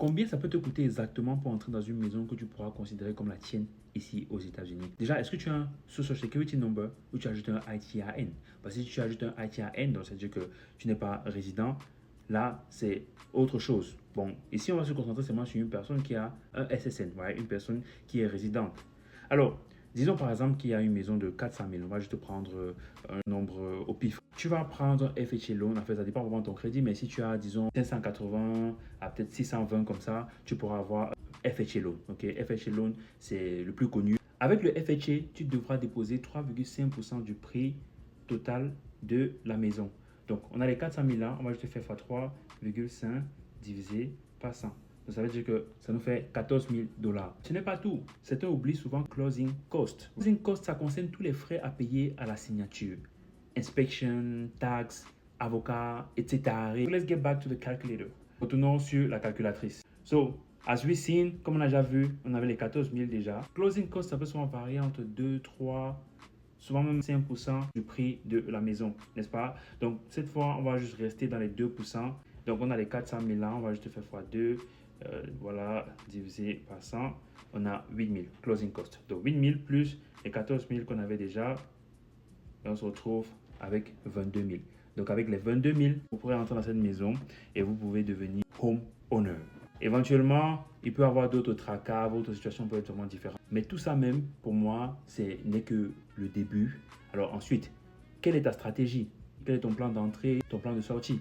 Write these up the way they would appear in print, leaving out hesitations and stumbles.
Combien ça peut te coûter exactement pour entrer dans une maison que tu pourras considérer comme la tienne ici aux États-Unis? Déjà, est-ce que tu as un Social Security Number ou tu ajoutes un ITIN? Parce que si tu ajoutes un ITIN, donc ça veut dire que tu n'es pas résident, là, c'est autre chose. Bon, ici, on va se concentrer seulement sur une personne qui a un SSN, ouais, une personne qui est résidente. Alors, disons par exemple qu'il y a une maison de 400 000. On va juste prendre un nombre au pif. Tu vas prendre un FHA loan. En fait, ça dépend vraiment de ton crédit. Mais si tu as, disons, 580 à peut-être 620 comme ça, tu pourras avoir FHA loan. Ok, FHA loan, c'est le plus connu. Avec le FHA, tu devras déposer 3,5% du prix total de la maison. Donc, on a les 400 000 là. On va juste faire x 3,5 divisé par 100. Donc, ça veut dire que ça nous fait 14 000 dollars. Ce n'est pas tout. Certains oublient souvent closing cost. Closing cost, ça concerne tous les frais à payer à la signature. Inspection, taxes, avocat, etc. So let's get back to the calculator. Retournons sur la calculatrice. So, as we seen, comme on a déjà vu, on avait les 14 000 déjà. Closing cost, ça peut souvent varier entre 2, 3, souvent même 5% du prix de la maison, n'est-ce pas? Donc, cette fois, on va juste rester dans les 2%. Donc, on a les 400 000 là, on va juste faire x2. Voilà, divisé par 100, on a 8 000 closing cost. Donc 8 000 plus les 14 000 qu'on avait déjà, et on se retrouve avec 22 000. Donc avec les 22 000, vous pourrez entrer dans cette maison et vous pouvez devenir home owner. Éventuellement, il peut y avoir d'autres tracas, votre situation peut être vraiment différente. Mais tout ça même, pour moi, n'est que le début. Alors ensuite, quelle est ta stratégie? Quel est ton plan d'entrée, ton plan de sortie?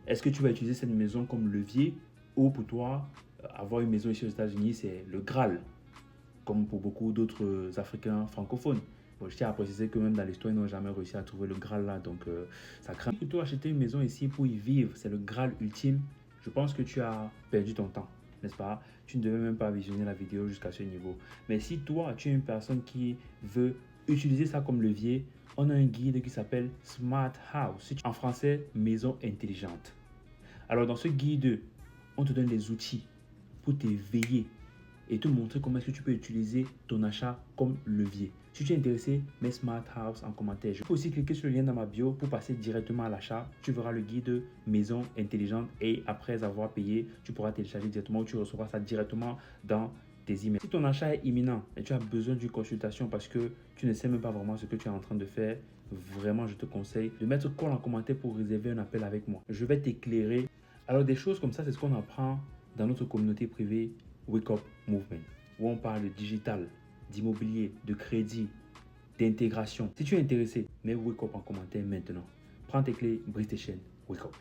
Est-ce que tu vas utiliser cette maison comme levier ou pour toi, avoir une maison ici aux États-Unis, c'est le Graal, comme pour beaucoup d'autres Africains francophones? Bon, je tiens à préciser que même dans l'histoire, ils n'ont jamais réussi à trouver le Graal là, donc ça craint. Plutôt acheter une maison ici pour y vivre, c'est le Graal ultime. Je pense que tu as perdu ton temps, n'est-ce pas? Tu ne devais même pas visionner la vidéo jusqu'à ce niveau. Mais si toi, tu es une personne qui veut utiliser ça comme levier, on a un guide qui s'appelle Smart House, en français, maison intelligente. Alors dans ce guide, on te donne les outils pour t'éveiller et te montrer comment est-ce que tu peux utiliser ton achat comme levier. Si tu es intéressé, mets Smart House en commentaire. Je peux aussi cliquer sur le lien dans ma bio pour passer directement à l'achat. Tu verras le guide maison intelligente et après avoir payé, tu pourras télécharger directement ou tu recevras ça directement dans tes emails. Si ton achat est imminent et tu as besoin d'une consultation parce que tu ne sais même pas vraiment ce que tu es en train de faire, vraiment je te conseille de mettre call en commentaire pour réserver un appel avec moi. Je vais t'éclairer. Alors des choses comme ça, c'est ce qu'on apprend dans notre communauté privée Wake Up Movement, où on parle de digital, d'immobilier, de crédit, d'intégration. Si tu es intéressé, mets Wake Up en commentaire maintenant. Prends tes clés, brise tes chaînes, Wake Up.